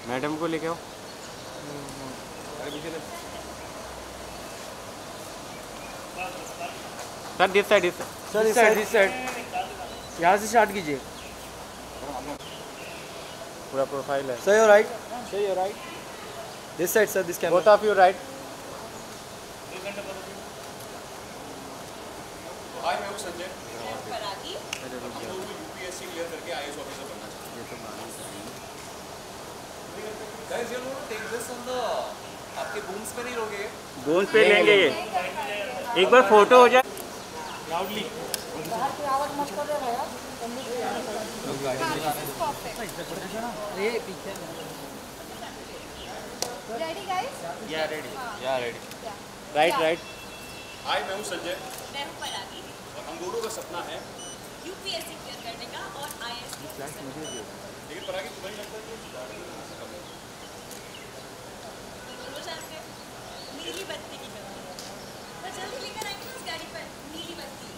Madam को लेके आओ। सर दिस साइड यहाँ से स्टार्ट कीजिए। पूरा प्रोफाइल है। Sir your right, this side sir, this camera, both of you right. Hi मैं हूं संजय परागी। हम लोग यूपीएससी क्लियर करके आईएएस ऑफिसर बनना चाहते हैं। ये तो guys you know take this on the आपके बूम्स पे नहीं लोगे? बूम्स पे लेंगे ये। एक बार फोटो हो जाए लाउडली। बाहर की आवाज मत कर दे भैया। ये पीछे रेडी गाइस? या रेडी। राइट। हाय मैं हूं संजय। मैं हूं परागी। और हम दोनों का सपना है यूपीएससी क्लियर करने का और आईएएस की लेकिन परागी तुम्हें नहीं लगता कि दोनों जानते हैं नीली बत्ती की कमी है। मैं जल्दी लेकर आएंगे उस गाड़ी पर नीली बत्ती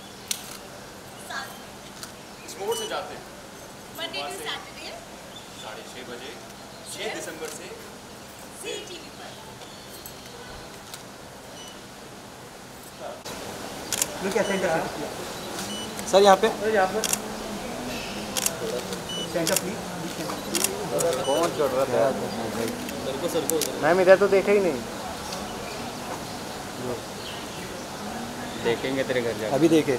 साथ में। इस मोड़ से जाते हैं मंडे टू सैटरडे 6:30 बजे 6 दिसंबर से जी टीवी पर। सर यहाँ पे कौन चढ़ रहा था? मैम इधर तो देखा ही नहीं। देखेंगे तेरे घर जाके। अभी देखे।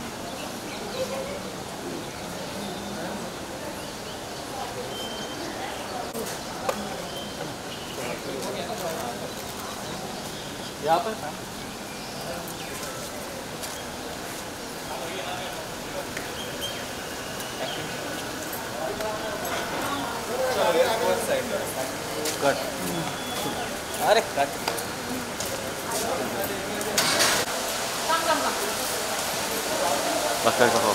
यहाँ पर कट। अरे कट। बस कर दो।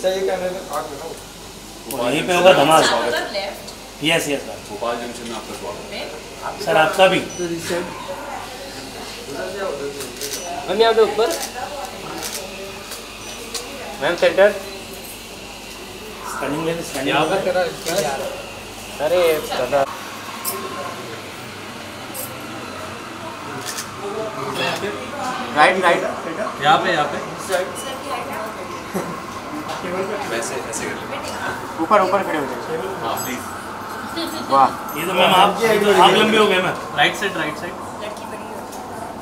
सर ये कैमरे में यहीं पे होगा धमाल। Left yes sir. Bhopal junction में आपका स्वागत है। सर आपका भी। हम यहाँ पे ऊपर मैम सेंटर। स्कैनिंग ले स्कैनिंग। यहाँ पर करा। अरे दादा राइट। यहाँ पे वैसे ऐसे कर ले। ऊपर खड़े हो जाए। हाँ प्लीज। वाह ये तो मैम आप लंबे हो गए मैम। Right side. लड़की बड़ी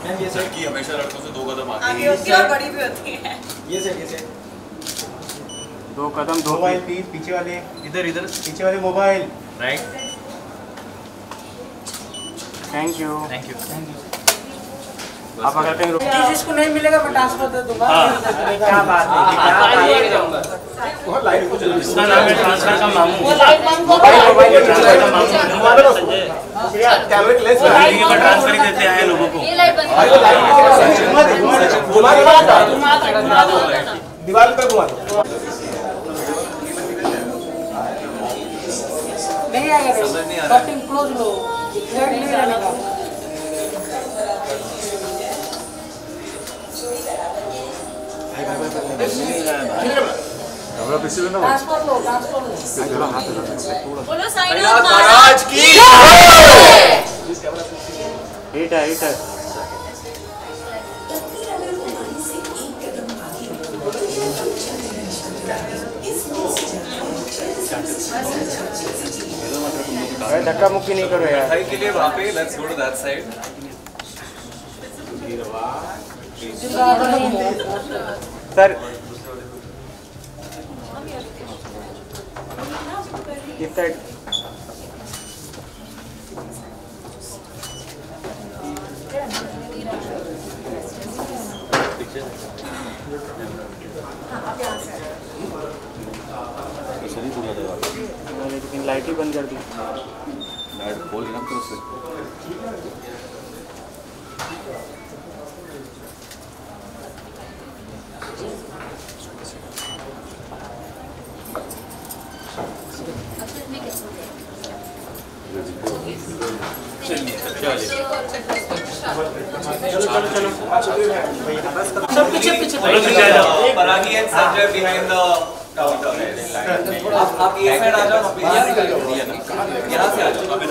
होती ये लड़की हमेशा लड़कों से 2 कदम आगे आगे होती है और बड़ी भी होती है। ये से 2 कदम 2 मोबाइल प्लीज, पीछे वाले इधर पीछे वाले मोबाइल। राइट। Thank you. आप अगर कहीं जिसको नहीं मिलेगा मैं ट्रांसफर दे दूंगा। क्या बात है? बहुत लाइन कुछ इसका नाम है ट्रांसफर का मामू। मोबाइल ट्रांसफर का मामू। कैमरे लेस जिंदगी पर ट्रांसफर ही देते हैं लोगों को। ये लाइट बंद दीवार पे घुमा दो। नहीं आएगा। कटिंग क्लोज लो। रेड नहीं रहने का। ट्रांसफर लो। बोलो साईं नाथ महाराज की हिट है धक्का मुक्की नहीं करो यार। मिठाई के लिए वहाँ पे let's go to that side. Sir इस साइड। लेकिन लाइट ही बंद कर दी। लाइट खोल ना तो उससे सब पीछे पीछे परागी and Sanjay behind the counter. आप ये साइड आ जाओ, यहाँ से आ जाओ, अभी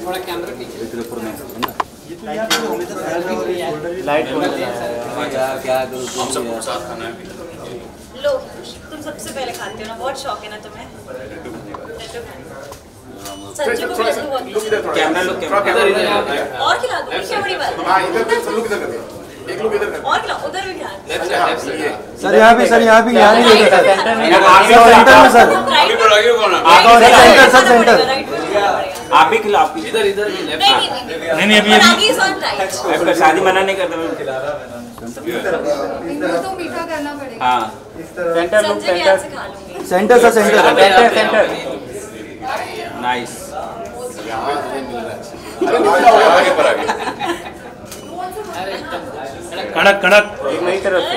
थोड़ा कैमरा पीछे लाइट क्या हम सबको साथ खाना है। लो तुम सबसे पहले खाते हो ना, बहुत शौक है ना तुम्हें। संजय को भी लड्डू बहुत पसंद है। कैमरा लो, कैमरा और खिला दो, क्या बड़ी बात है। हाँ इधर लुक इधर कर दे, एक लुक इधर कर। और खिलाओ, उधर भी ध्यान। सर यहाँ भी यहाँ नहीं लेके सर सेंटर में सर अभी परागी को कौन है? सेंटर आप भी खिलाओ। इधर भी लेफ्ट नहीं अभी परागी is on right। शादी मना नहीं करता मैं। इनको तो मीठा करना पड़ेगा। हाँ सेंटर लुक संजय भी यहाँ से खा लूंगी। Centre sir centre centre nice. परागी परागी कड़क कड़क। एक नई तरफ से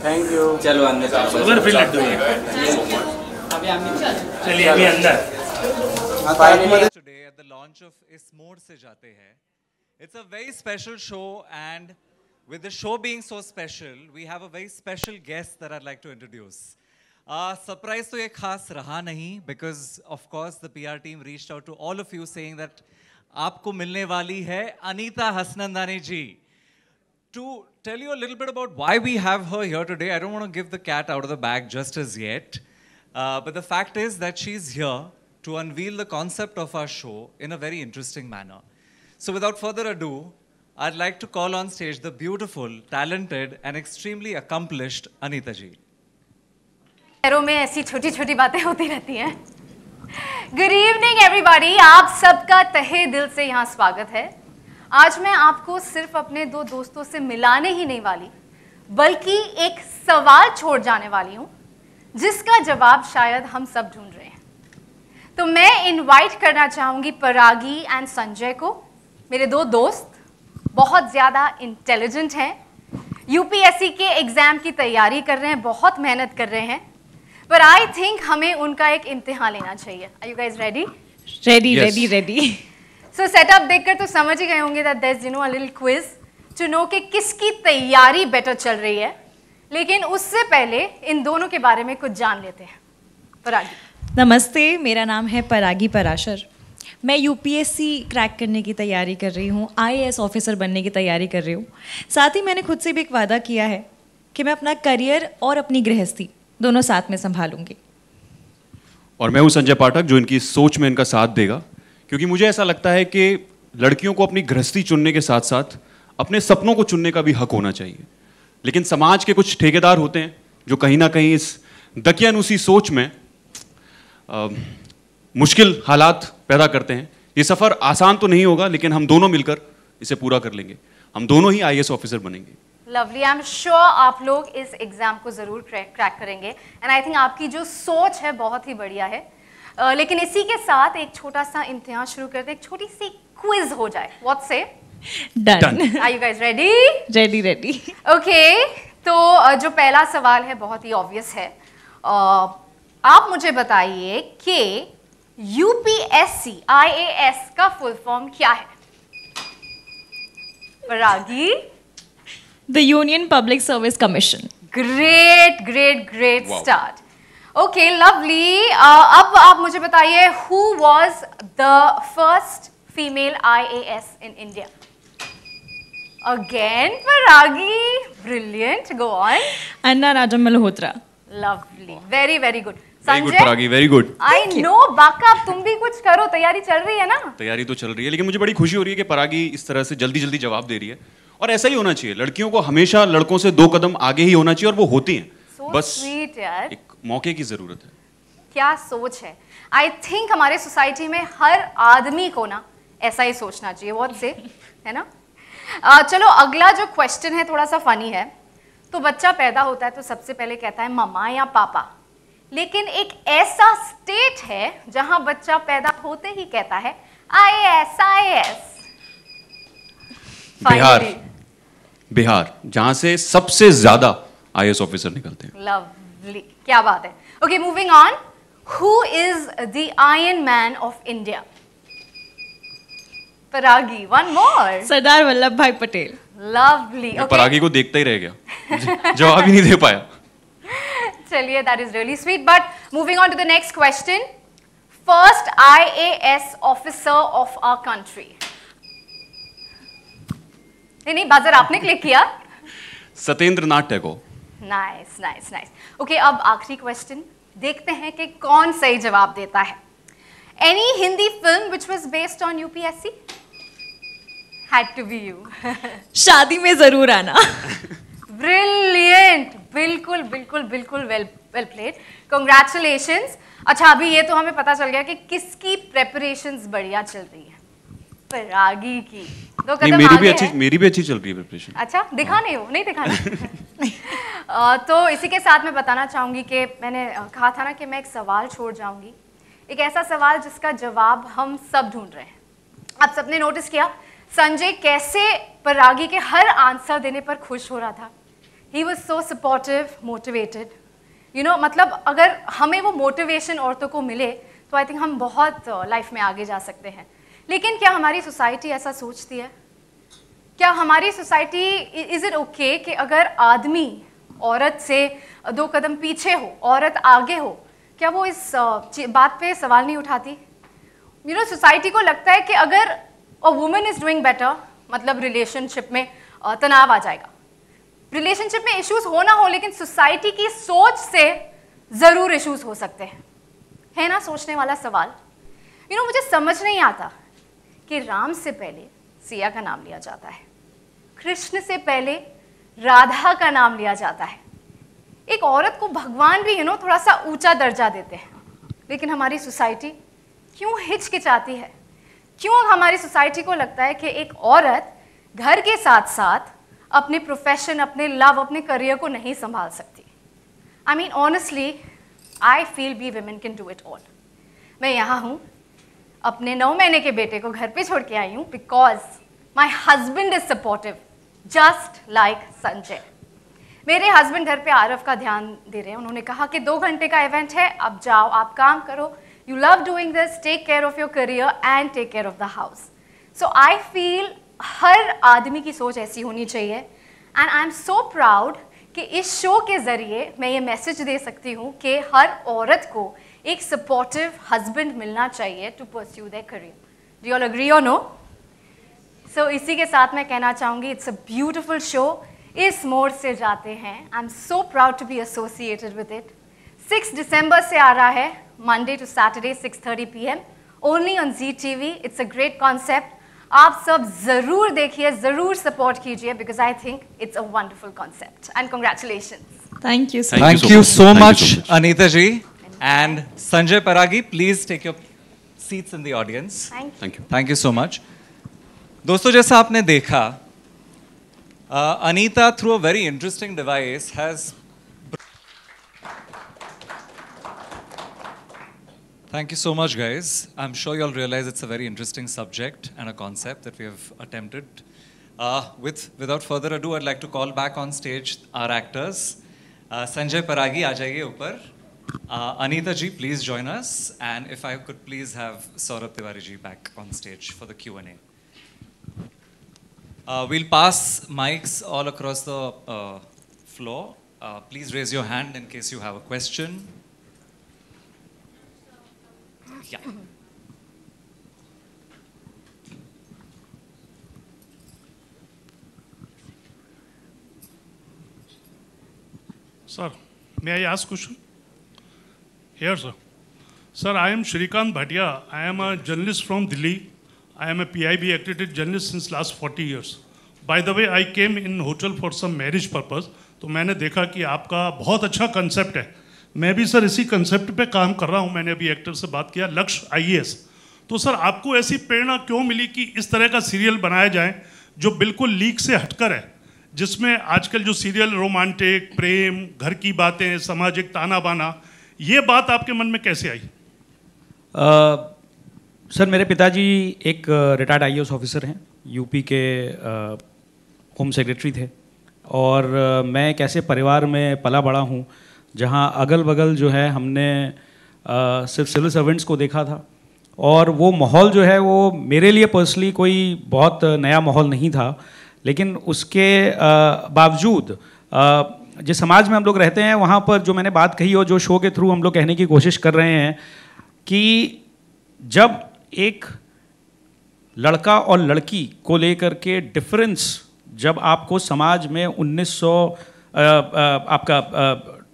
थैंक यू। चलो अंदर शुगर फ्री लड्डू है। चलिए अभी अंदर। Today at the launch of Is Mode Se Jate Hai. It's a very special show, and with the show being so special, we have a very special guest that I'd like to introduce. Surprise to ye khas raha nahi, because of course the PR team reached out to all of you saying that aapko milne wali hai Anita Hasnandani ji. To tell you a little bit about why we have her here today, I don't want to give the cat out of the bag just as yet. But the fact is that she's here to unveil the concept of our show in a very interesting manner. So without further ado, I'd like to call on stage the beautiful, talented and extremely accomplished Anita ji. शहरों में ऐसी छोटी छोटी बातें होती रहती हैं। Good evening everybody, आप सबका तहे दिल से यहाँ स्वागत है। आज मैं आपको सिर्फ अपने दो दोस्तों से मिलाने ही नहीं वाली, बल्कि एक सवाल छोड़ जाने वाली हूँ जिसका जवाब शायद हम सब ढूंढ रहे हैं। तो मैं इनवाइट करना चाहूँगी परागी एंड संजय को। मेरे दो दोस्त बहुत ज़्यादा इंटेलिजेंट हैं, यूपीएससी के एग्ज़ाम की तैयारी कर रहे हैं, बहुत मेहनत कर रहे हैं, पर आई थिंक हमें उनका एक इम्तिहान लेना चाहिए। Are you guys ready? Ready. So setup देखकर तो समझ ही गए होंगे that there is a little quiz to know कि किसकी तैयारी बेटर चल रही है। लेकिन उससे पहले इन दोनों के बारे में कुछ जान लेते हैं। परागी। नमस्ते, मेरा नाम है परागी पराशर। मैं यूपीएससी क्रैक करने की तैयारी कर रही हूँ, आईएएस ऑफिसर बनने की तैयारी कर रही हूँ। साथ ही मैंने खुद से भी एक वादा किया है कि मैं अपना करियर और अपनी गृहस्थी दोनों साथ में संभालूंगी। और मैं हूँ संजय पाठक, जो इनकी सोच में इनका साथ देगा, क्योंकि मुझे ऐसा लगता है कि लड़कियों को अपनी गृहस्थी चुनने के साथ साथ अपने सपनों को चुनने का भी हक होना चाहिए। लेकिन समाज के कुछ ठेकेदार होते हैं जो कहीं ना कहीं इस दकियानुसी सोच में मुश्किल हालात पैदा करते हैं। ये सफ़र आसान तो नहीं होगा, लेकिन हम दोनों मिलकर इसे पूरा कर लेंगे। हम दोनों ही आईएएस ऑफिसर बनेंगे। लवली, आई एम श्योर आप लोग इस एग्जाम को ज़रूर क्रैक करेंगे एंड आई थिंक आपकी जो सोच है बहुत ही बढ़िया है। लेकिन इसी के साथ एक छोटा सा इम्तिहान शुरू करते हैं, एक छोटी सी क्विज हो जाए। What say? Done. Are you guys ready? Ready. Okay, तो जो पहला सवाल है बहुत ही ऑब्वियस है। आप मुझे बताइए कि यूपीएससी आईएएस का फुल फॉर्म क्या है? Paragi. The Union Public Service Commission. Great start. Okay, lovely. अब आप मुझे बताइए, who was the first female IAS in India? Again Paragi, brilliant, go on. Anna Raja Malhotra. Lovely, very good. Very good Paragi, very good. I know Baka, तुम भी कुछ करो, तैयारी चल रही है ना? तैयारी तो चल रही है, लेकिन मुझे बड़ी खुशी हो रही है कि परागी इस तरह से जल्दी जवाब दे रही है। और ऐसा ही होना चाहिए, लड़कियों को हमेशा लड़कों से 2 कदम आगे ही होना चाहिए, और वो होती हैं। बस स्वीट यार, एक मौके की जरूरत है। क्या सोच है। आई थिंक हमारे सोसाइटी में हर आदमी को ना ऐसा ही सोचना चाहिए। व्हाट से, है ना? चलो अगला जो क्वेश्चन है थोड़ा सा फनी है। तो बच्चा पैदा होता है तो सबसे पहले कहता है मम्मा या पापा, लेकिन एक ऐसा स्टेट है जहां बच्चा पैदा होते ही कहता है आईएएस। बिहार, जहां से सबसे ज्यादा आईएएस ऑफिसर निकलते हैं। लवली, क्या बात है. Okay, moving on. Who is the iron man of India? परागी, वन मोर. सरदार वल्लभ भाई पटेल. लवली. मैं परागी को देखता ही रह गया, जवाब ही नहीं दे पाया. चलिए, that is really sweet. But moving on to the next question. First IAS officer of our country. नहीं, बजर आपने क्लिक किया. Satyendra Nath Tagore. Nice nice nice. Okay, अब आखिरी क्वेश्चन, देखते हैं कि कौन सही जवाब देता है. Any Hindi film which was based on UPSC? Had to be you. शादी में जरूर आना. ब्रिलियंट. बिल्कुल बिल्कुल बिल्कुल वेल प्लेड. कॉन्ग्रेचुलेशंस. अच्छा, अभी ये तो हमें पता चल गया कि किसकी प्रेपरेशंस बढ़िया चल रही है. परागी की. दो कदम मेरी आगे भी है. मेरी भी अच्छी चल रही है प्रिपरेशन. अच्छा, दिखाने हो? नहीं दिखाने. तो इसी के साथ मैं बताना चाहूँगी कि मैंने कहा था ना कि मैं एक सवाल छोड़ जाऊँगी, एक ऐसा सवाल जिसका जवाब हम सब ढूंढ रहे हैं. आप सबने नोटिस किया संजय कैसे परागी के हर आंसर देने पर खुश हो रहा था. He was so supportive, motivated. You know, मतलब अगर हमें वो मोटिवेशन औरतों को मिले तो आई थिंक हम बहुत लाइफ में आगे जा सकते हैं. लेकिन क्या हमारी सोसाइटी ऐसा सोचती है? क्या हमारी सोसाइटी, इज़ इट ओके कि अगर आदमी औरत से 2 कदम पीछे हो, औरत आगे हो, क्या वो इस बात पे सवाल नहीं उठाती? यू नो, सोसाइटी को लगता है कि अगर a woman is doing better, मतलब रिलेशनशिप में तनाव आ जाएगा. रिलेशनशिप में इश्यूज हो ना हो, लेकिन सोसाइटी की सोच से ज़रूर इश्यूज हो सकते हैं. है ना सोचने वाला सवाल. यू नो, मुझे समझ नहीं आता कि राम से पहले सिया का नाम लिया जाता है, कृष्ण से पहले राधा का नाम लिया जाता है. एक औरत को भगवान भी थोड़ा सा ऊंचा दर्जा देते हैं. लेकिन हमारी सोसाइटी क्यों हिचकिचाती है? क्यों हमारी सोसाइटी को लगता है कि एक औरत घर के साथ साथ अपने प्रोफेशन, अपने लव, अपने करियर को नहीं संभाल सकती? I mean honestly I feel we women can do it all. मैं यहाँ हूँ, अपने 9 महीने के बेटे को घर पे छोड़ के आई हूँ because my husband is supportive just like Sanjay. मेरे हस्बैंड घर पे आरव का ध्यान दे रहे हैं. उन्होंने कहा कि 2 घंटे का इवेंट है, अब जाओ, आप काम करो, you love doing this, take care of your career and take care of the house. So I feel हर आदमी की सोच ऐसी होनी चाहिए. And I am so proud कि इस शो के ज़रिए मैं ये मैसेज दे सकती हूँ कि हर औरत को एक सपोर्टिव हस्बैंड मिलना चाहिए to pursue their career. Do you all agree or no? So इसी के साथ मैं कहना चाहूँगी इट्स अ ब्यूटिफुल शो. इस मोड़ से जाते हैं. I am so proud to be associated with it. 6 दिसंबर से आ रहा है, Monday to Saturday 6:30 PM only on ZTV. It's a great concept. आप सब ज़रूर देखिए, ज़रूर सपोर्ट कीजिए because I think it's a wonderful concept. And congratulations. Thank you. Thank you so much, Anita ji. And Sanjay Paragi, please take your seats in the audience. Thank you. Thank you so much. दोस्तों, जैसा आपने देखा, Anita through a very interesting device has. Thank you so much, guys. I'm sure you all realize it's a very interesting subject and a concept that we have attempted. Without further ado, I'd like to call back on stage our actors. Sanjay Paragi, आ जाइए ऊपर. Anita ji, please join us. And if I could please have Saurabh Tiwari ji back on stage for the Q&A. We'll pass mics all across the floor. Please raise your hand in case you have a question. Yeah. Sir, may I ask question? Here, sir. Sir, I am Shrikant Bhatia. I am a journalist from Delhi. I am a PIB accredited journalist since last 40 years. By the way, I came in hotel for some marriage purpose. तो मैंने देखा कि आपका बहुत अच्छा concept है. मैं भी सर इसी कंसेप्ट पे काम कर रहा हूँ. मैंने अभी एक्टर से बात किया, लक्ष्य IAS. तो सर आपको ऐसी प्रेरणा क्यों मिली कि इस तरह का सीरियल बनाया जाए जो बिल्कुल लीक से हटकर है, जिसमें आजकल जो सीरियल रोमांटिक, प्रेम, घर की बातें, सामाजिक ताना बाना, ये बात आपके मन में कैसे आई? सर, मेरे पिताजी एक रिटायर्ड IAS ऑफिसर हैं, यूपी के होम सेक्रेटरी थे, और मैं एक ऐसे परिवार में पला बड़ा हूँ जहाँ अगल बगल जो है हमने सिर्फ सिविल सर्वेंट्स को देखा था, और वो माहौल जो है वो मेरे लिए पर्सनली कोई बहुत नया माहौल नहीं था, लेकिन उसके बावजूद जिस समाज में हम लोग रहते हैं वहाँ पर जो मैंने बात कही और जो शो के थ्रू हम लोग कहने की कोशिश कर रहे हैं कि जब एक लड़का और लड़की को लेकर के डिफरेंस जब आपको समाज में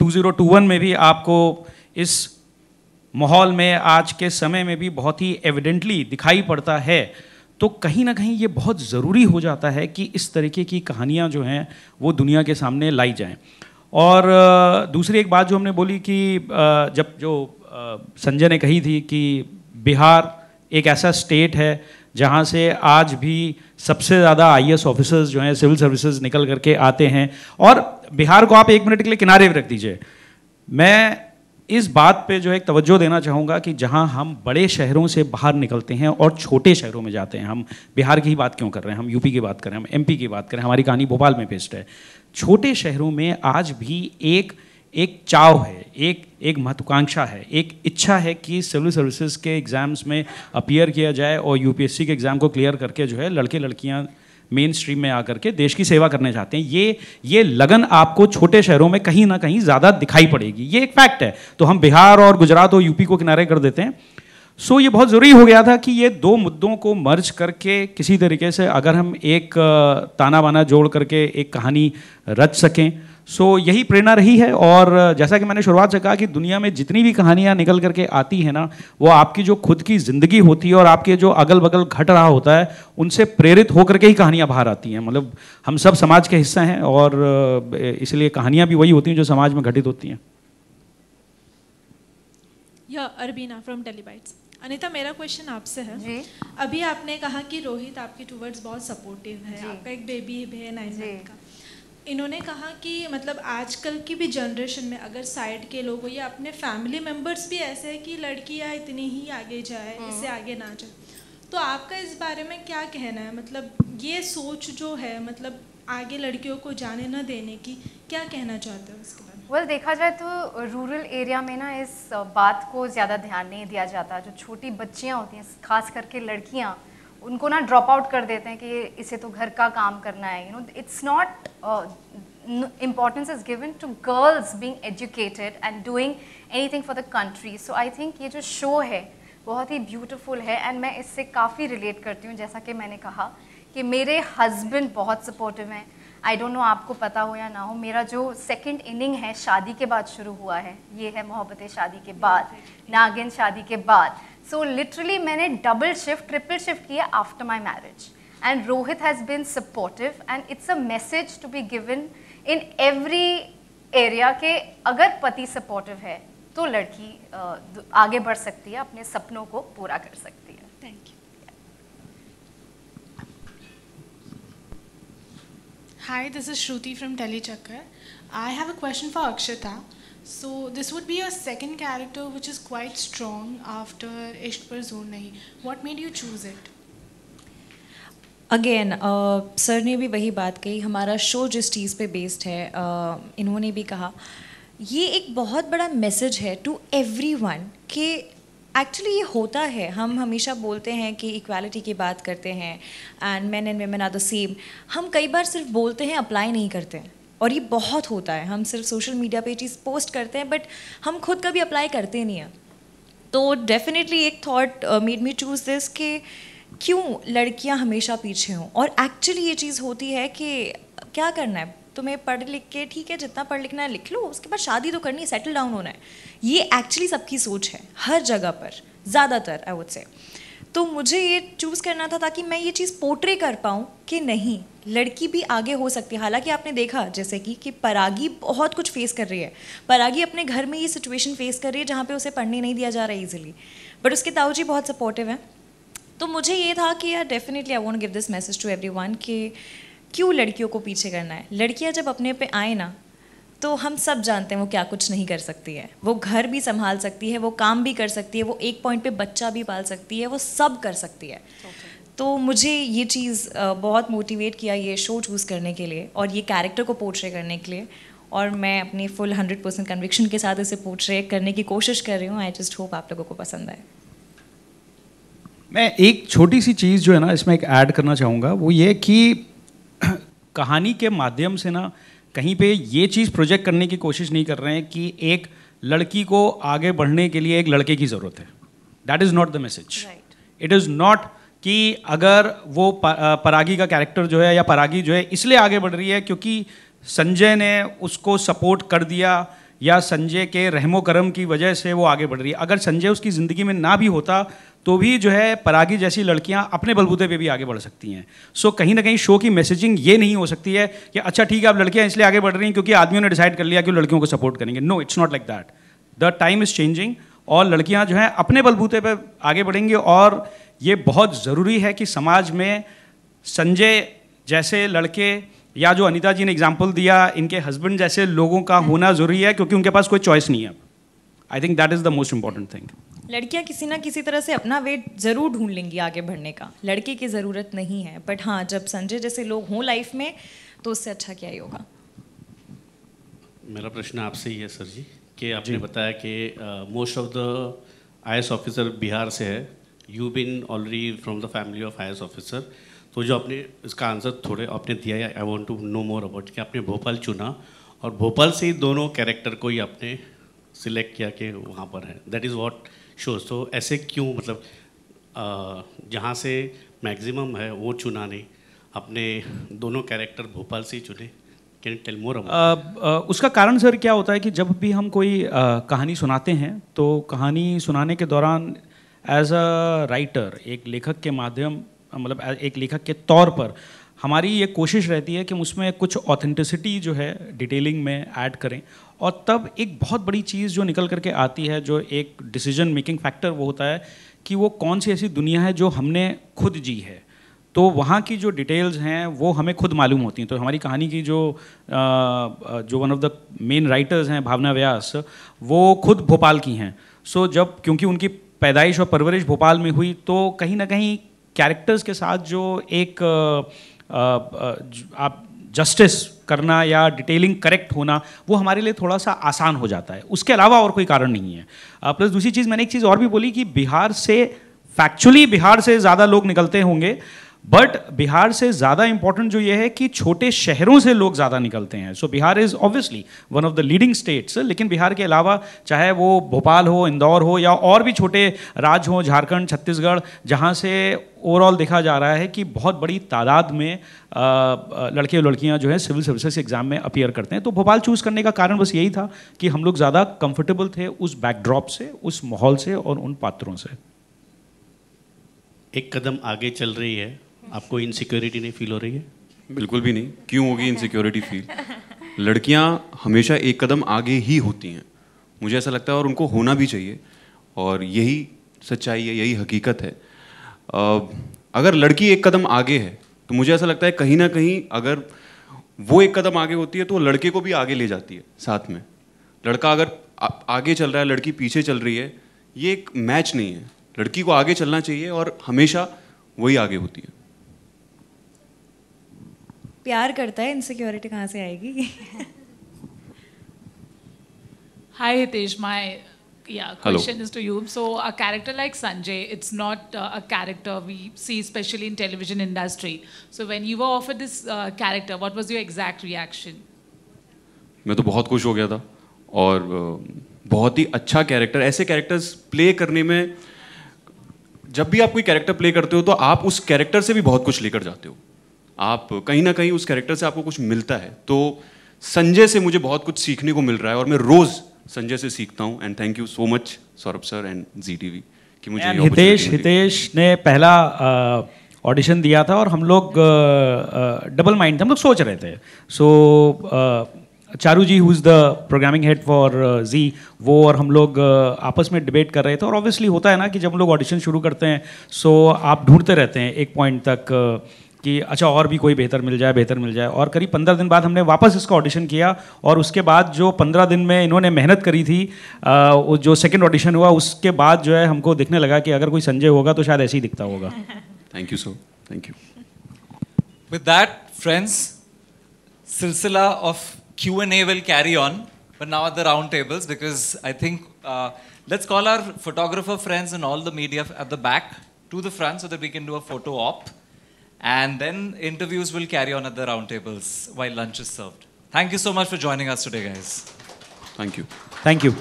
2021 में भी आपको इस माहौल में आज के समय में भी बहुत ही एविडेंटली दिखाई पड़ता है, तो कहीं ना कहीं ये बहुत ज़रूरी हो जाता है कि इस तरीके की कहानियाँ जो हैं वो दुनिया के सामने लाई जाएं। और दूसरी एक बात जो हमने बोली कि जब जो संजय ने कही थी कि बिहार एक ऐसा स्टेट है जहाँ से आज भी सबसे ज़्यादा IAS ऑफिसर्स जो हैं सिविल सर्विसेज निकल करके आते हैं, और बिहार को आप 1 मिनट के लिए किनारे रख दीजिए, मैं इस बात पे जो एक तवज्जो देना चाहूँगा कि जहाँ हम बड़े शहरों से बाहर निकलते हैं और छोटे शहरों में जाते हैं, हम बिहार की ही बात क्यों कर रहे हैं, हम यूपी की बात करें, हम MP की बात करें, हमारी कहानी भोपाल में बेस्ड है। छोटे शहरों में आज भी एक चाव है, एक महत्वाकांक्षा है, एक इच्छा है कि सिविल सर्विसेज के एग्ज़ाम्स में अपीयर किया जाए और UPSC के एग्ज़ाम को क्लियर करके जो है लड़के लड़कियाँ मेन स्ट्रीम में आकर के देश की सेवा करने चाहते हैं। ये लगन आपको छोटे शहरों में कहीं ना कहीं ज़्यादा दिखाई पड़ेगी, ये एक फैक्ट है। तो हम बिहार और गुजरात और यूपी को किनारे कर देते हैं। सो ये बहुत ज़रूरी हो गया था कि ये दो मुद्दों को मर्ज करके किसी तरीके से अगर हम एक ताना बाना जोड़ करके एक कहानी रच सकें, सो यही प्रेरणा रही है। और जैसा कि मैंने शुरुआत से कहा कि दुनिया में जितनी भी कहानियाँ निकल करके आती हैं ना, वो आपकी जो खुद की ज़िंदगी होती है और आपके जो अगल बगल घट रहा होता है उनसे प्रेरित होकर के ही कहानियाँ बाहर आती हैं। मतलब हम सब समाज के हिस्सा हैं और इसलिए कहानियाँ भी वही होती हैं जो समाज में घटित होती हैं। अरबीना फ्रॉम टेलीबाइट्स। अनीता, मेरा क्वेश्चन आपसे है जी। अभी आपने कहा कि रोहित आपके टूवर्ड्स बहुत सपोर्टिव है, आपका एक बेबी भी है 9 मंथ का। इन्होंने कहा कि मतलब आजकल की भी जनरेशन में अगर साइड के लोग हो या अपने फैमिली मेम्बर्स भी ऐसे है कि लड़कियां इतनी ही आगे जाए, इससे आगे ना जाए, तो आपका इस बारे में क्या कहना है? मतलब ये सोच जो है, मतलब आगे लड़कियों को जाने न देने की, क्या कहना चाहते हो उसके बारे में? वेल, देखा जाए तो रूरल एरिया में ना इस बात को ज़्यादा ध्यान नहीं दिया जाता। जो छोटी बच्चियाँ होती हैं, खास करके लड़कियाँ, उनको ना ड्रॉप आउट कर देते हैं कि इसे तो घर का काम करना है। You know, it's not importance is given to girls being educated and doing anything for the country. So I think ये जो शो है बहुत ही ब्यूटीफुल है एंड मैं इससे काफ़ी रिलेट करती हूँ। जैसा कि मैंने कहा कि मेरे हस्बैंड बहुत सपोर्टिव हैं। आई डोंट नो आपको पता हो या ना हो, मेरा जो सेकंड इनिंग है शादी के बाद शुरू हुआ है, ये है मोहब्बतें शादी के बाद, नागिन शादी के बाद। सो लिटरली मैंने डबल शिफ्ट, ट्रिपल शिफ्ट किया after my marriage and Rohit has been supportive and it's a message to be given in every area के अगर पति सपोर्टिव है तो लड़की आगे बढ़ सकती है, अपने सपनों को पूरा कर सकती है। Thank you. Hi, this is Shruti from Telechakkar. I have a question for Akshita. So this would be your second character which is quite strong after Ishq Par Zoor Nahi. What made you choose it? Again sir ने भी वही बात कही, हमारा show जिस चीज़ पे based है, इन्होंने भी कहा ये एक बहुत बड़ा मैसेज है टू एवरीवन कि एक्चुअली ये होता है। हम हमेशा बोलते हैं कि इक्वालिटी की बात करते हैं and men and women are the same. हम कई बार सिर्फ बोलते हैं, अप्लाई नहीं करते हैं, और ये बहुत होता है। हम सिर्फ सोशल मीडिया पे चीज़ पोस्ट करते हैं बट हम खुद कभी अप्लाई करते नहीं हैं। तो डेफिनेटली एक thought made me choose this कि क्यों लड़कियां हमेशा पीछे हों। और एक्चुअली ये चीज़ होती है कि क्या करना है तुम्हें, पढ़ लिख के ठीक है जितना पढ़ लिखना है लिख लो, उसके बाद शादी तो करनी है, सेटल डाउन होना है। ये एक्चुअली सबकी सोच है हर जगह पर, ज़्यादातर आई वुड से। तो मुझे ये चूज़ करना था ताकि मैं ये चीज़ पोर्ट्रे कर पाऊँ कि नहीं, लड़की भी आगे हो सकती है। हालांकि आपने देखा जैसे कि परागी बहुत कुछ फेस कर रही है, परागी अपने घर में ये सिचुएशन फेस कर रही है जहाँ पे उसे पढ़ने नहीं दिया जा रहा है ईजिली, बट उसके ताऊजी बहुत सपोर्टिव हैं। तो मुझे ये था कि यार definitely I want give this message to everyone कि क्यों लड़कियों को पीछे करना है। लड़कियां जब अपने पे आए ना, तो हम सब जानते हैं वो क्या कुछ नहीं कर सकती है। वो घर भी संभाल सकती है, वो काम भी कर सकती है, वो एक पॉइंट पे बच्चा भी पाल सकती है, वो सब कर सकती है। तो मुझे ये चीज़ बहुत मोटिवेट किया ये शो चूज़ करने के लिए और ये कैरेक्टर को पोर्ट्रे करने के लिए। और मैं अपनी फुल 100% कन्विक्शन के साथ इसे पोर्ट्रे करने की कोशिश कर रही हूँ। आई जस्ट होप आप लोगों को पसंद आए। मैं एक छोटी सी चीज़ जो है ना इसमें एक ऐड करना चाहूँगा, वो ये कि कहानी के माध्यम से ना कहीं पे ये चीज़ प्रोजेक्ट करने की कोशिश नहीं कर रहे हैं कि एक लड़की को आगे बढ़ने के लिए एक लड़के की ज़रूरत है। That is not the message. It is not कि अगर वो परागी का कैरेक्टर जो है या परागी जो है इसलिए आगे बढ़ रही है क्योंकि संजय ने उसको सपोर्ट कर दिया या संजय के रहमो करम की वजह से वो आगे बढ़ रही है। अगर संजय उसकी ज़िंदगी में ना भी होता तो भी जो है परागी जैसी लड़कियां अपने बलबूते पे भी आगे बढ़ सकती हैं। सो कहीं ना कहीं शो की मैसेजिंग ये नहीं हो सकती है कि अच्छा ठीक है आप लड़कियां इसलिए आगे बढ़ रही हैं क्योंकि आदमियों ने डिसाइड कर लिया कि लड़कियों को सपोर्ट करेंगे। No, it's not like that. The time is changing और लड़कियां जो हैं अपने बलबूते पे आगे बढ़ेंगी। और ये बहुत ज़रूरी है कि समाज में संजय जैसे लड़के या जो अनीता जी ने एग्जाम्पल दिया इनके हस्बैंड जैसे लोगों का होना ज़रूरी है क्योंकि उनके पास कोई चॉइस नहीं है। I think that is the most important thing. लड़कियां किसी ना किसी तरह से अपना वेट ज़रूर ढूंढ लेंगी आगे बढ़ने का, लड़के की ज़रूरत नहीं है। बट हाँ, जब संजय जैसे लोग हों लाइफ में तो उससे अच्छा क्या ही होगा। मेरा प्रश्न आपसे ही है सर जी कि आपने बताया कि most of the IAS officer Bihar से है। You been already from the family of IAS officer. तो जो आपने इसका आंसर थोड़े आपने दिया है, I want to know more about कि आपने भोपाल चुना और भोपाल से ही दोनों कैरेक्टर को ही आपने सिलेक्ट किया कि वहाँ पर है। That is what shows. तो ऐसे क्यों, मतलब जहाँ से मैक्सिमम है वो चुना नहीं, अपने दोनों कैरेक्टर भोपाल से ही चुने? Can tell more about? उसका कारण सर क्या होता है कि जब भी हम कोई कहानी सुनाते हैं तो कहानी सुनाने के दौरान एज अ राइटर, एक लेखक के माध्यम मतलब एक लेखक के तौर पर हमारी ये कोशिश रहती है कि हम उसमें कुछ ऑथेंटिसिटी जो है डिटेलिंग में ऐड करें। और तब एक बहुत बड़ी चीज़ जो निकल करके आती है, जो एक डिसीजन मेकिंग फैक्टर, वो होता है कि वो कौन सी ऐसी दुनिया है जो हमने खुद जी है। तो वहाँ की जो डिटेल्स हैं वो हमें खुद मालूम होती हैं। तो हमारी कहानी की जो one of the main writers हैं भावना व्यास, वो खुद भोपाल की हैं। सो जब क्योंकि उनकी पैदाइश और परवरिश भोपाल में हुई तो कहीं ना कहीं कैरेक्टर्स के साथ जो एक आप जस्टिस करना या डिटेलिंग करेक्ट होना वो हमारे लिए थोड़ा सा आसान हो जाता है। उसके अलावा और कोई कारण नहीं है। प्लस दूसरी चीज़, मैंने एक चीज़ और भी बोली कि बिहार से फैक्चुअली बिहार से ज़्यादा लोग निकलते होंगे, बट बिहार से ज़्यादा इंपॉर्टेंट जो ये है कि छोटे शहरों से लोग ज़्यादा निकलते हैं। So Bihar is obviously one of the leading states. लेकिन बिहार के अलावा चाहे वो भोपाल हो, इंदौर हो या और भी छोटे राज्य हों, झारखंड, छत्तीसगढ़, जहाँ से ओवरऑल देखा जा रहा है कि बहुत बड़ी तादाद में लड़के और लड़कियाँ जो हैं सिविल सर्विसेज एग्ज़ाम में अपीयर करते हैं। तो भोपाल चूज़ करने का कारण बस यही था कि हम लोग ज़्यादा कंफर्टेबल थे उस बैकड्रॉप से, उस माहौल से और उन पात्रों से। एक कदम आगे चल रही है, आपको इनसिक्योरिटी नहीं फील हो रही है? बिल्कुल भी नहीं। क्यों होगी इनसिक्योरिटी फील? लड़कियां हमेशा एक कदम आगे ही होती हैं, मुझे ऐसा लगता है, और उनको होना भी चाहिए। और यही सच्चाई है, यही हकीकत है। अगर लड़की एक कदम आगे है तो मुझे ऐसा लगता है कहीं ना कहीं अगर वो एक कदम आगे होती है तो लड़के को भी आगे ले जाती है साथ में। लड़का अगर आगे चल रहा है, लड़की पीछे चल रही है, ये एक मैच नहीं है। लड़की को आगे चलना चाहिए और हमेशा वही आगे होती है। प्यार करता है, इनसिक्योरिटी कहाँ से आएगी? Hi Hitesh, my question is to you. So a character like Sanjay, it's not a character we see especially in television industry. So when you were offered this character, what was your exact reaction? मैं तो बहुत खुश हो गया था और बहुत ही अच्छा कैरेक्टर। ऐसे कैरेक्टर्स प्ले करने में, जब भी आप कोई कैरेक्टर प्ले करते हो तो आप उस कैरेक्टर से भी बहुत कुछ लेकर जाते हो। आप कहीं ना कहीं उस कैरेक्टर से आपको कुछ मिलता है। तो संजय से मुझे बहुत कुछ सीखने को मिल रहा है और मैं रोज़ संजय से सीखता हूँ। And thank you so much Saurabh sir and ZTV कि मुझे हितेश ने पहला ऑडिशन दिया था और हम लोग डबल माइंड थे, हम लोग सोच रहे थे। So Charu ji, who is the programming head for Zee, वो और हम लोग आपस में डिबेट कर रहे थे। और ऑब्वियसली होता है ना कि जब हम लोग ऑडिशन शुरू करते हैं सो आप ढूंढते रहते हैं एक पॉइंट तक कि अच्छा और भी कोई बेहतर मिल जाए। और करीब 15 दिन बाद हमने वापस इसका ऑडिशन किया और उसके बाद जो 15 दिन में इन्होंने मेहनत करी थी, जो सेकंड ऑडिशन हुआ उसके बाद जो है हमको दिखने लगा कि अगर कोई संजय होगा तो शायद ऐसे ही दिखता होगा। Thank you sir, thank you. With that friends, सिलसिला of Q&A will carry on, but now at the round tables, because I think let's call our photographer friends and all the media at the back to the front so that we can do a photo op. And then interviews will carry on at the round tables while lunch is served. Thank you so much for joining us today, guys. Thank you. Thank you.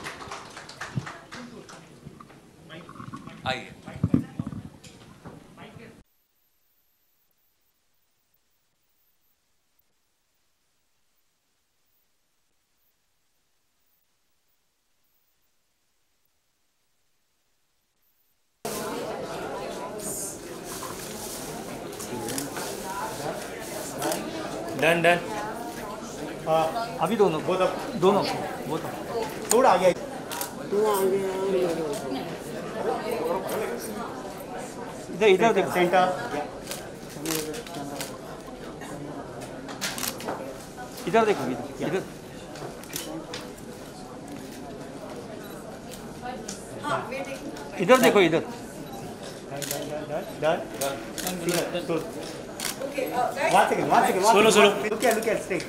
Aye. Done अभी दोनों दोनों थोड़ा आगे इधर इधर देखो centre इधर देखो इधर इधर देखो इधर solo look at stay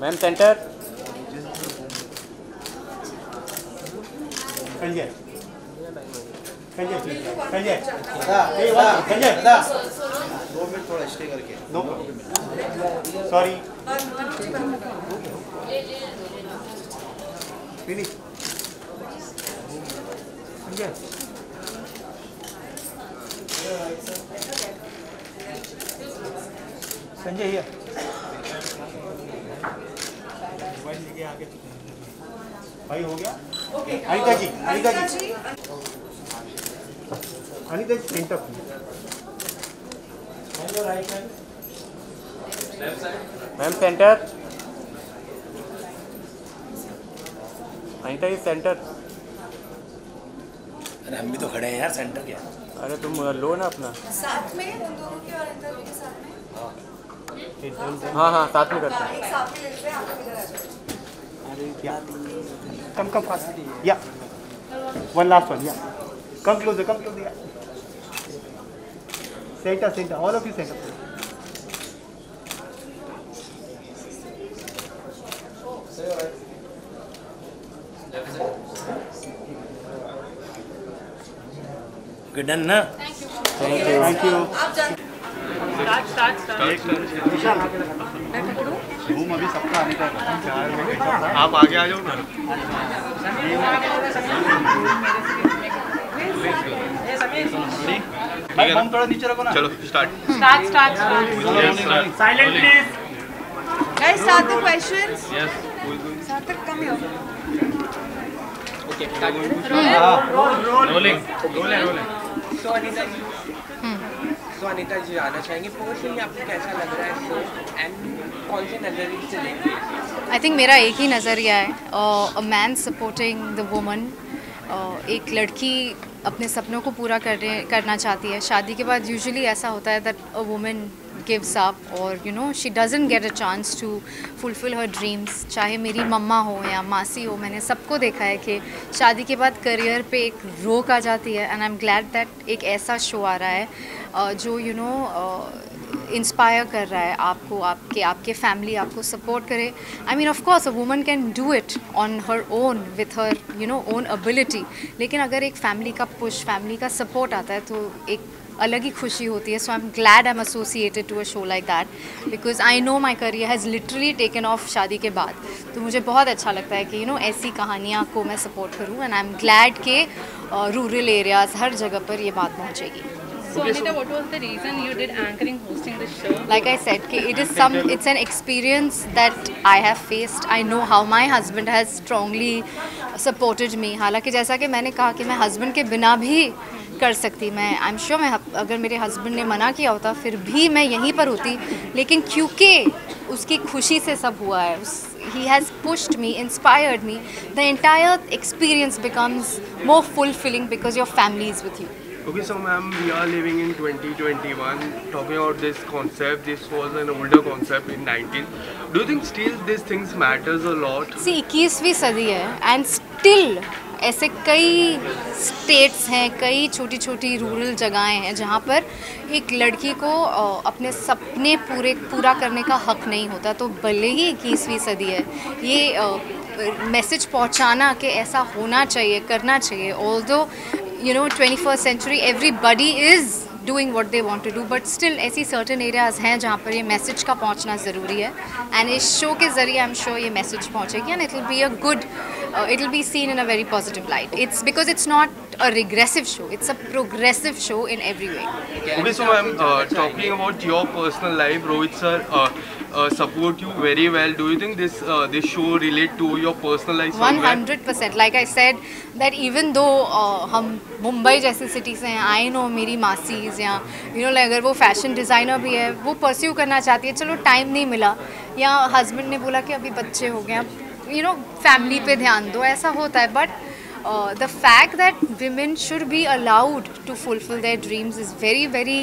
ma'am centre Sanjay Sanjay 2 minute थोड़ा स्टे करके no sorry finish Sanjay Sanjay here आगे भाई हो गया Anita ji centre ma'am centre Anita ji centre अरे हम भी तो खड़े हैं यार, सेंटर क्या? अरे तुम लो ना अपना साथ में उन दोनों के और अंतर के साथ में हाँ साथ में करते हैं एक साथ में लेते हैं आप इधर आ जाओ कम फास्ट या वन लास्ट वन या कम क्लोजर या centre all of you centre good done ना? थैंक यू रूम अभी सबका आने का आप आगे आ जाओ ना हम थोड़ा नीचे रखो ना चलो start silent please Guys, start the questions. Yes Sarthak, come here. Okay rolling तो अनीता जी आना चाहेंगे पर्सनली आपको कैसा लग रहा है शो एंड कौन से नजरिए से देखते हैं? आई थिंक मेरा एक ही नज़रिया है, a man supporting the woman. एक लड़की अपने सपनों को पूरा करना चाहती है। शादी के बाद यूजुअली ऐसा होता है that a woman gives up और she doesn't get a chance to fulfil her dreams. चाहे मेरी मम्मा हो या मासी हो, मैंने सबको देखा है कि शादी के बाद करियर पे एक रोक आ जाती है। And I am glad that एक ऐसा शो आ रहा है जो इंस्पायर कर रहा है आपको, आपके फैमिली आपको सपोर्ट करे। I mean of course a woman can do it on her own with her own ability, लेकिन अगर एक फैमिली का पुश, फैमिली का सपोर्ट आता है तो एक अलग ही खुशी होती है। So I am glad I am associated to a show like that because I know my career has literally taken off शादी के बाद। तो मुझे बहुत अच्छा लगता है कि ऐसी कहानियाँ को मैं सपोर्ट करूँ। एंड आई एम ग्लैड के रूरल एरियाज़ हर जगह पर ये बात पहुँचेगी। So Anita, what was the reason you did anchoring, hosting the show? Like I said, it's an experience that I have faced. I know how my husband has strongly supported me. हालांकि जैसा कि मैंने कहा कि मैं husband के बिना भी कर सकती, मैं I'm sure मैं अगर मेरे husband ने मना किया होता फिर भी मैं यहीं पर होती, लेकिन क्योंकि उसकी खुशी से सब हुआ है, he has pushed me, inspired me. The entire experience becomes more fulfilling because your family is with you. Okay, so ma'am, we are living in 2021. Talking about this concept, this was an older concept in 90s. Do you think still these things matters a lot? See, 21वीं सदी है and still ऐसे कई states हैं, कई छोटी छोटी rural जगहें हैं जहाँ पर एक लड़की को अपने सपने पूरा करने का हक नहीं होता। तो भले ही 21वीं सदी है, ये मैसेज पहुँचाना कि ऐसा होना चाहिए, करना चाहिए। Although 21st century everybody is doing what they want to do, but still ऐसी सर्टेन एरियाज़ हैं जहाँ पर ये मैसेज का पहुँचना ज़रूरी है। एंड इस शो के ज़रिए आई एम श्योर ये मैसेज पहुँचेगी and it will be a good, it will be seen in a very positive light. It's because it's not a regressive show, it's a progressive show in every way. Okay, so I'm talking about your personal life. Rohit sir support you very well. Do you think this show relate to your personal life? 100%. Like I said that even though हम मुंबई जैसी city से हैं, I know मेरी masses या like अगर वो fashion designer भी है, वो परस्यू करना चाहती है, चलो टाइम नहीं मिला, या हस्बैंड ने बोला कि अभी बच्चे हो गए, फैमिली पे ध्यान दो, ऐसा होता है। But the fact that women should be allowed to fulfill their dreams is very very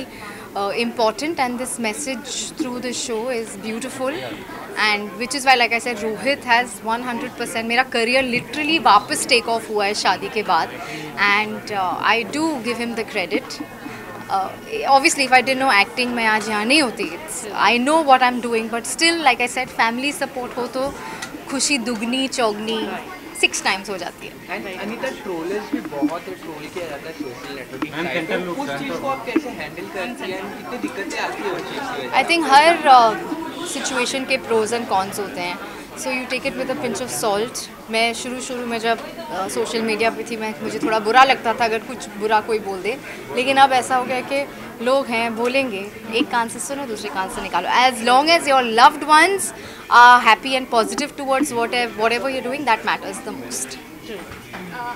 important, and this message through the show is beautiful, and which is why like I said Rohit has 100%, मेरा career literally वापस take off हुआ है शादी के बाद, and I do give him the credit. Obviously if I didn't know acting मैं आज यहाँ नहीं होती, I know what I'm doing, but still like I said family support हो तो खुशी दुगनी चौगनी 6 times हो जाती है। अनीता ट्रोलर्स भी बहुत है, ट्रोल किया जाता है सोशल नेटवर्किंग, उस चीज़ को आप कैसे हैंडल करती हैं, कितनी दिक्कतें आती है उस चीज़ की? आई थिंक हर सिचुएशन के प्रोज एंड कॉन्स होते हैं, so you take it with a pinch of salt. मैं शुरू में जब सोशल मीडिया पे थी, मुझे थोड़ा बुरा लगता था अगर कुछ बुरा कोई बोल दे, लेकिन अब ऐसा हो गया कि लोग हैं, बोलेंगे, एक कान से सुनो दूसरे कान से निकालो। As long as your loved ones are happy and positive towards whatever you're doing, that matters the most.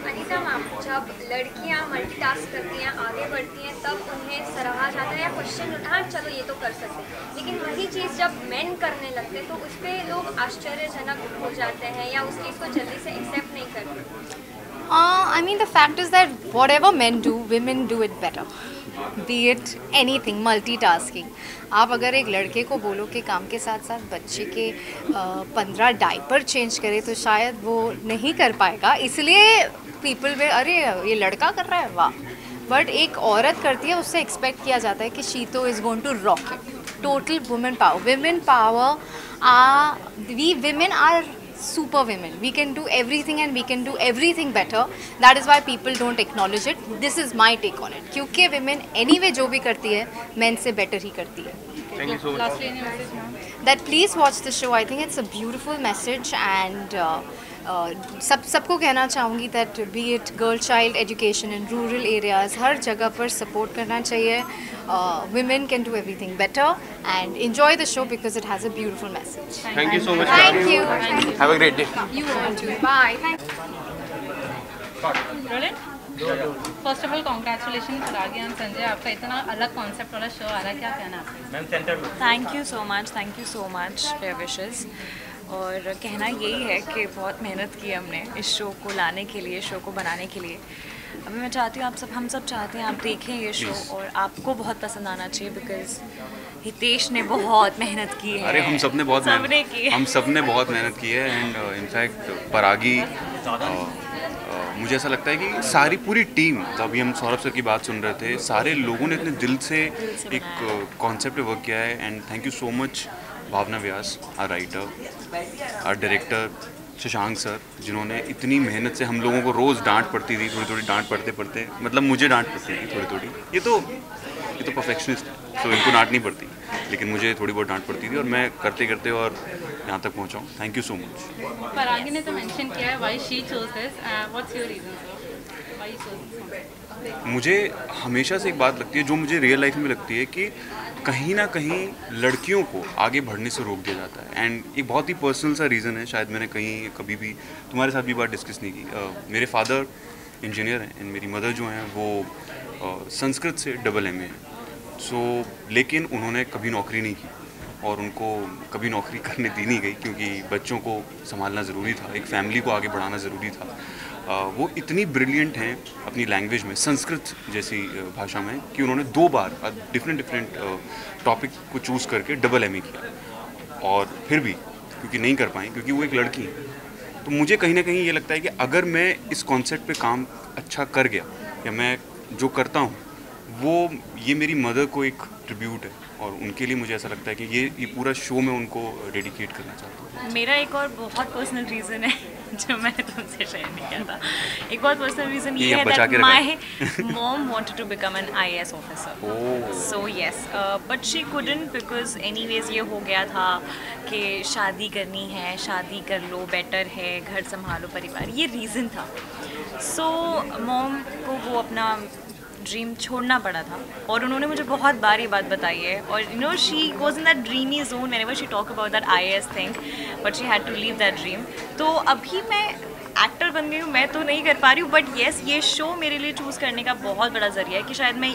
Anita ma'am, जब लड़कियां मल्टीटास्क करती हैं, आगे बढ़ती हैं, तब उन्हें सराहा जाता है या क्वेश्चन उठा, चलो ये तो कर सकते हैं, लेकिन वही चीज़ जब मेन करने लगते हैं तो उस पर लोग आश्चर्यजनक हो जाते हैं या उस चीज़ को जल्दी से एक्सेप्ट नहीं करते। I mean the fact is that whatever men do, women do it better. Be it anything, multitasking. आप अगर एक लड़के को बोलो कि काम के साथ साथ बच्चे के 15 डायपर चेंज करे तो शायद वो नहीं कर पाएगा, इसलिए पीपल वे अरे ये लड़का कर रहा है, वाह। बट एक औरत करती है, उससे एक्सपेक्ट किया जाता है कि शी तो is going to rock it. Total women power we women are super women. We can do everything and we can do everything better. That is why people don't acknowledge it. This is my take on it. क्योंकि women anyway जो भी करती है, men से better ही करती है। Thank you so much. Lastly, any message, ma'am? That please watch the show. I think it's a beautiful message, and सबको कहना चाहूँगी that be it girl child education in rural areas, हर जगह पर support करना चाहिए। Women can do everything better, and enjoy the show because it has a beautiful message. Thank you so much. Thank you. Have a great day. You too. Bye. Thank Brilliant. First of all congratulation परागी and Sanjay, आपका इतना अलग concept वाला show आ रहा है, क्या कहना है आपका? Ma'am centre. Thank you so much for your wishes. और कहना यही है कि बहुत मेहनत की हमने इस शो को लाने के लिए, शो को बनाने के लिए। अभी मैं चाहती हूँ हम सब चाहते हैं आप देखें ये शो और आपको बहुत पसंद आना चाहिए, बिकॉज हितेश ने बहुत मेहनत की है। अरे हम सब ने बहुत बहुत मेहनत की है, एंड इनफैक्ट परागी, मुझे ऐसा लगता है कि सारी पूरी टीम, अभी हम सौरभ सर की बात सुन रहे थे, सारे लोगों ने इतने दिल से एक कॉन्सेप्ट पे वर्क किया है। And thank you so much Bhavna Vyas, our writer, our director Shashank sir, जिन्होंने इतनी मेहनत से, हम लोगों को रोज़ डांट पड़ती थी, थोड़ी डांट पढ़ते मतलब मुझे डांट पड़ती थी थोड़ी। ये तो परफेक्शनिस्ट है, तो इनको डांट नहीं पड़ती, लेकिन मुझे थोड़ी बहुत डांट पड़ती थी और मैं करते और यहाँ तक पहुँचा हूँ। Thank you so much. Paragi ने तो मेंशन किया है why she chose this, what's your reason sir, why chose? मुझे हमेशा से एक बात लगती है, जो मुझे रियल लाइफ में लगती है, कि कहीं ना कहीं लड़कियों को आगे बढ़ने से रोक दिया जाता है। एंड एक बहुत ही पर्सनल सा रीज़न है, शायद मैंने कहीं कभी भी तुम्हारे साथ भी बात डिस्कस नहीं की। मेरे फादर इंजीनियर हैं एंड मेरी मदर जो हैं वो संस्कृत से AA हैं। लेकिन उन्होंने कभी नौकरी नहीं की और उनको कभी नौकरी करने दी नहीं गई, क्योंकि बच्चों को संभालना ज़रूरी था, एक फैमिली को आगे बढ़ाना ज़रूरी था। वो इतनी ब्रिलियंट हैं अपनी लैंग्वेज में, संस्कृत जैसी भाषा में, कि उन्होंने 2 बार डिफरेंट टॉपिक को चूज़ करके AA किया, और फिर भी क्योंकि नहीं कर पाई, क्योंकि वो एक लड़की है, तो मुझे कहीं ना कहीं ये लगता है कि अगर मैं इस कॉन्सेप्ट पे काम अच्छा कर गया या मैं जो करता हूँ वो ये मेरी मदर को एक ट्रिब्यूट है और उनके लिए मुझे ऐसा लगता है कि ये पूरा शो मैं उनको डेडिकेट करना चाहता हूँ। मेरा एक और बहुत पर्सनल रीज़न है जो मैंने तुमसे शेयर नहीं किया था। एक बहुत पर्सनल रीज़न ये है that my mom wanted to become an IAS officer, so yes, but she couldn't because anyways ये हो गया था कि शादी करनी है, शादी कर लो, बेटर है, घर संभालो परिवार, ये रीज़न था। सो मॉम को वो अपना ड्रीम छोड़ना पड़ा था और उन्होंने मुझे बहुत बार ये बात बताई है और you know she was in that dreamy zone whenever she talk about that IAS thing, but she had to leave that dream. तो अभी मैं एक्टर बन गई हूँ, मैं तो नहीं कर पा रही हूँ, बट येस ये शो मेरे लिए चूज़ करने का बहुत बड़ा ज़रिया है कि शायद मैं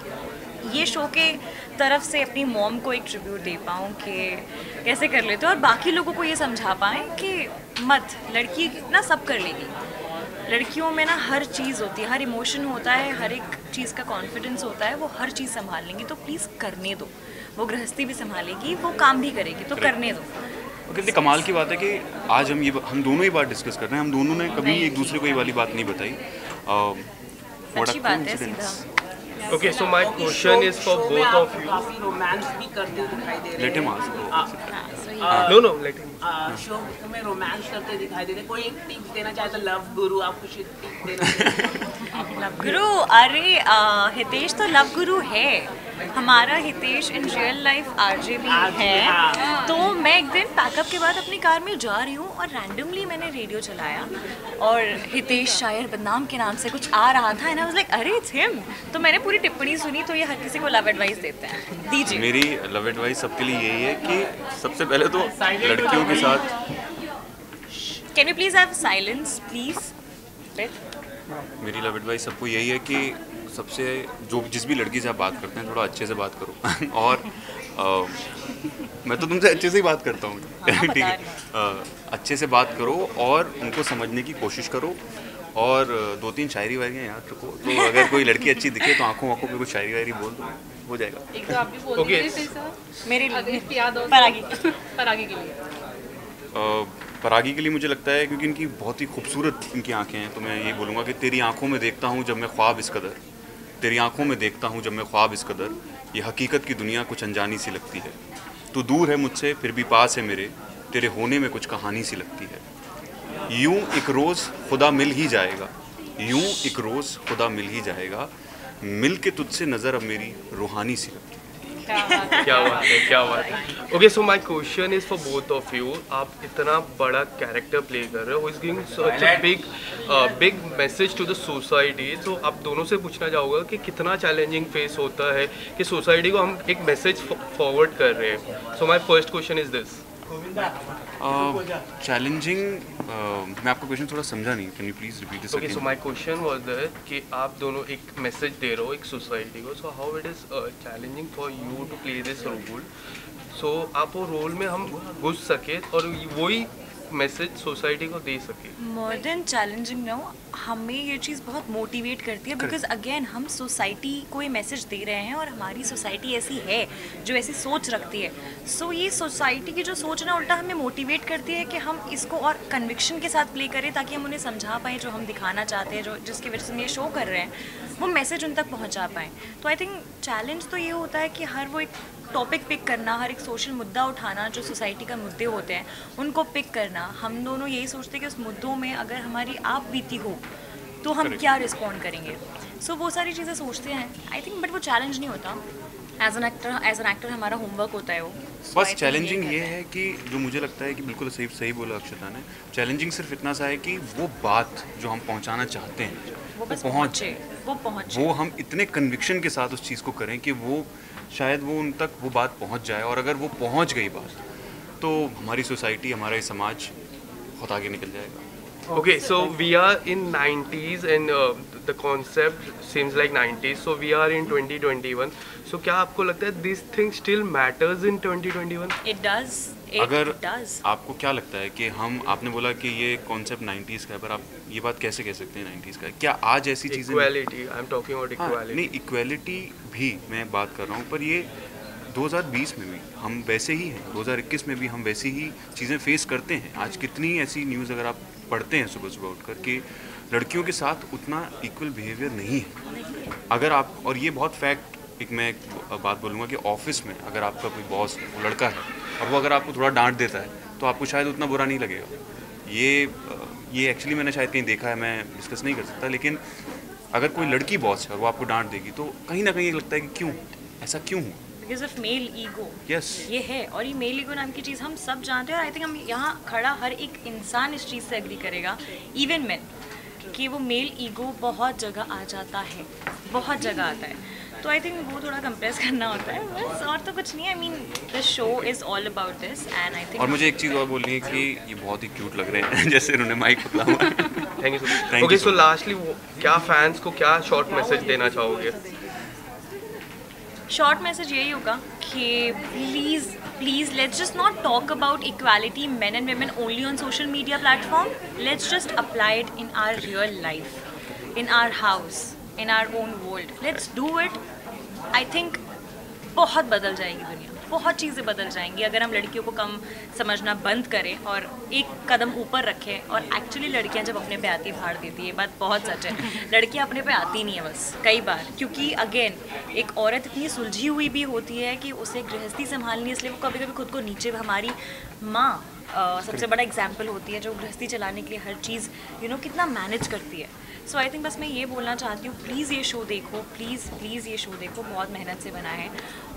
ये शो के तरफ से अपनी मॉम को एक ट्रिब्यूट दे पाऊँ कि कैसे कर लेते हो और बाकी लोगों को ये समझा पाएँ कि मत, लड़की ना सब कर लेगी, लड़कियों में ना हर चीज़ होती है, हर इमोशन होता है, हर एक चीज़ का कॉन्फिडेंस होता है, वो हर चीज़ संभाल लेंगी, तो प्लीज़ करने दो। वो गृहस्थी भी संभालेगी, वो काम भी करेगी, तो करने दो। और कितनी कमाल की बात है कि आज हम दोनों ही बात डिस्कस कर रहे हैं, हम दोनों ने कभी एक दूसरे को ये वाली बात नहीं बताई। अच्छी बात है, सीधा। Okay, so my question is for both of you. काफी रोमांस भी करते दिखाई दे रहे हैं। Let him ask. No, let him. Show में रोमांस करते दिखाई दे रहे हैं। कोई एक टिप्स देना चाहे तो लव गुरु, आप कुछ टिप्स देना लव गुरु, अरे हितेश तो लव गुरु है हमारा। Hitesh in real life RJ भी है। तो मैं एक दिन पैकअप के बाद अपनी कार में जा रही हूँ और रैंडमली मैंने रेडियो चलाया और हितेश शायर बदनाम के नाम से कुछ आ रहा था एंड आई वाज लाइक अरे इट्स हिम। तो मैंने पूरी टिप्पणी सुनी। तो ये हर किसी को लव एडवाइस देते हैं, दीजिए। मेरी लव एडवाइस सबके लिए यही है कि सबसे पहले तो लड़कियों के साथ can you please have silence please. मेरी लव एडवाइस सबको यही है कि सबसे जिस भी लड़की से आप बात करते हैं थोड़ा अच्छे से बात करो और मैं तो तुमसे अच्छे से ही बात करता हूँ, ठीक है, अच्छे से बात करो और उनको समझने की कोशिश करो और 2-3 शायरी वायरियाँ याद रखो। तो अगर कोई लड़की अच्छी दिखे तो आंखों पे कुछ शायरी वायरी बोल दो, हो जाएगा। एक तो आप भी बोल दीजिए फिर सर मेरे लिए याद हो परागी के लिए। परागी के लिए मुझे लगता है क्योंकि इनकी बहुत ही खूबसूरत इनकी आंखें हैं, तो मैं ये बोलूँगा कि तेरी आंखों में देखता हूँ जब मैं ख्वाब इस कदर, तेरी आंखों में देखता हूँ जब मैं ख्वाब इस कदर, ये हकीकत की दुनिया कुछ अनजानी सी लगती है। तू दूर है मुझसे फिर भी पास है मेरे, तेरे होने में कुछ कहानी सी लगती है। यूं एक रोज़ खुदा मिल ही जाएगा, यूं एक रोज़ खुदा मिल ही जाएगा, मिल के तुझसे नज़र अब मेरी रूहानी सी लगती है। क्या बात है, क्या बात है। Okay, so my question is for both of you. आप इतना बड़ा कैरेक्टर प्ले कर रहे हो, is giving such a big message to the society. तो आप दोनों से पूछना चाहूँगा कि कितना चैलेंजिंग फेस होता है कि सोसाइटी को हम एक मैसेज फॉरवर्ड कर रहे हैं। So my first question is this. Challenging, मैं आपका क्वेश्चन थोड़ा समझा नहीं, can you please repeat this? Okay, so my question was that कि आप दोनों एक मैसेज दे रहे हो एक सोसाइटी को, so how it is challenging for you to play this role, so आप वो रोल में हम घुस सके और वही मैसेज सोसाइटी को दे सके। मोर देन चैलेंजिंग नो, हमें ये चीज़ बहुत मोटिवेट करती है बिकॉज अगेन हम सोसाइटी को ये मैसेज दे रहे हैं और हमारी सोसाइटी ऐसी है जो ऐसी सोच रखती है। सो ये सोसाइटी की जो सोच ना उल्टा हमें मोटिवेट करती है कि हम इसको और कन्विक्शन के साथ प्ले करें ताकि हम उन्हें समझा पाएँ जो हम दिखाना चाहते हैं, जो जिसकी वजह से हम ये शो कर रहे हैं वो मैसेज उन तक पहुँचा पाएँ। तो आई थिंक चैलेंज तो ये होता है कि हर वो एक टॉपिक पिक करना, हर एक सोशल मुद्दा उठाना जो सोसाइटी का मुद्दे होते हैं उनको पिक करना। हम दोनों यही सोचते हैं कि उस मुद्दों में अगर हमारी आप बीती हो तो हम क्या रिस्पॉन्ड करेंगे। सो वो सारी चीज़ें सोचते हैं आई थिंक, बट वो चैलेंज नहीं होता। एज एन एक्टर हमारा होमवर्क होता है वो। बस चैलेंजिंग ये है कि जो मुझे लगता है कि बिल्कुल सही बोला अक्षता ने, चैलेंजिंग सिर्फ इतना सा है कि वो बात जो हम पहुंचाना चाहते हैं वो पहुंचे, वो हम इतने कन्विक्शन के साथ उस चीज़ को करें कि वो शायद वो उन तक वो बात पहुंच जाए, और अगर वो पहुंच गई बात तो हमारी सोसाइटी, हमारा ये समाज बहुत आगे निकल जाएगा। Okay, so we are in 90s and the concept seems like 90s. So we are in 2021. So क्या आपको लगता है this thing still matters in 2021? It does. अगर आपको क्या लगता है कि आपने बोला कि ये कॉन्सेप्ट 90s का है, पर आप ये बात कैसे कह सकते हैं 90s का है? क्या आज ऐसी चीज़ें Equality, I'm talking about equality. नहीं, इक्वालिटी भी मैं बात कर रहा हूँ, पर ये 2020 में भी हम वैसे ही हैं, 2021 में भी हम वैसी ही चीज़ें फेस करते हैं। आज कितनी ऐसी न्यूज़ अगर आप पढ़ते हैं सुबह सुबह उठकर कि लड़कियों के साथ उतना इक्वल बिहेवियर नहीं है। अगर आप, और ये बहुत फैक्ट, मैं एक बात बोलूँगा कि ऑफिस में अगर आपका कोई बॉस वो लड़का है और वो अगर आपको थोड़ा डांट देता है तो आपको शायद उतना बुरा नहीं लगेगा। ये एक्चुअली मैंने शायद कहीं देखा है, मैं डिस्कस नहीं कर सकता, लेकिन अगर कोई लड़की बॉस है और वो आपको डांट देगी तो कहीं ना कहीं लगता है कि क्यों ऐसा क्यों हुआ। Because of male ego. Yes. ये है, और ये मेल ईगो नाम की चीज़ हम सब जानते हैं, और आई थिंक हम यहाँ खड़ा हर एक इंसान इस चीज़ से एग्री करेगा, इवन मैन, कि वो मेल ईगो बहुत जगह आ जाता है, बहुत जगह आता है। तो आई थिंक वो थोड़ा कंप्रेस करना होता है बस, और तो कुछ नहीं। I mean the show is all about this and I think. और मुझे एक चीज़ और बोलनी है कि ये बहुत ही क्यूट लग रहे हैं जैसे इन्होंने माइक पकड़ा हुआ है। Thank you so much. Okay, so lastly क्या फैंस को क्या शॉर्ट मैसेज देना चाहोगे? शॉर्ट मैसेज यही होगा कि please let's just not talk about equality men and women only on social media platform. Let's just apply it in our real life, in our house, in our own world. Let's do it. I think बहुत बदल जाएगी दुनिया, बहुत चीज़ें बदल जाएंगी अगर हम लड़कियों को कम समझना बंद करें और एक कदम ऊपर रखें। और एक्चुअली लड़कियां जब अपने पे आती फाड़ देती है, ये बात बहुत सच है। लड़कियां अपने पे आती नहीं है बस कई बार, क्योंकि अगेन एक औरत इतनी सुलझी हुई भी होती है कि उसे गृहस्थी संभालनी है, इसलिए वो कभी कभी खुद को नीचे, हमारी माँ सबसे बड़ा एग्जाम्पल होती है जो गृहस्थी चलाने के लिए हर चीज़ कितना मैनेज करती है। सो आई थिंक बस मैं ये बोलना चाहती हूँ, प्लीज़ ये शो देखो, प्लीज़ ये शो देखो, बहुत मेहनत से बना है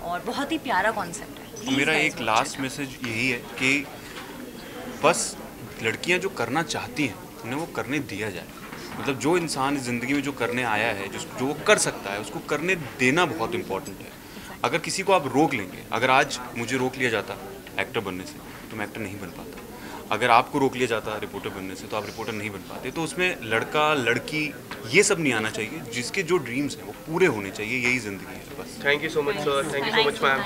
और बहुत ही प्यारा कॉन्सेप्ट है। मेरा एक लास्ट मैसेज यही है कि बस लड़कियां जो करना चाहती हैं उन्हें वो करने दिया जाए। मतलब जो इंसान इस ज़िंदगी में जो करने आया है, जो वो कर सकता है, उसको करने देना बहुत इम्पोर्टेंट है। अगर किसी को आप रोक लेंगे, अगर आज मुझे रोक लिया जाता एक्टर बनने से तो मैं एक्टर नहीं बन पाता, अगर आपको रोक लिया जाता रिपोर्टर बनने से तो आप रिपोर्टर नहीं बन पाते। तो उसमें लड़का लड़की ये सब नहीं आना चाहिए, जिसके जो ड्रीम्स हैं वो पूरे होने चाहिए, यही ज़िंदगी है बस। Thank you so much sir, thank you so much ma'am,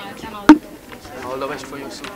all the best for you sir.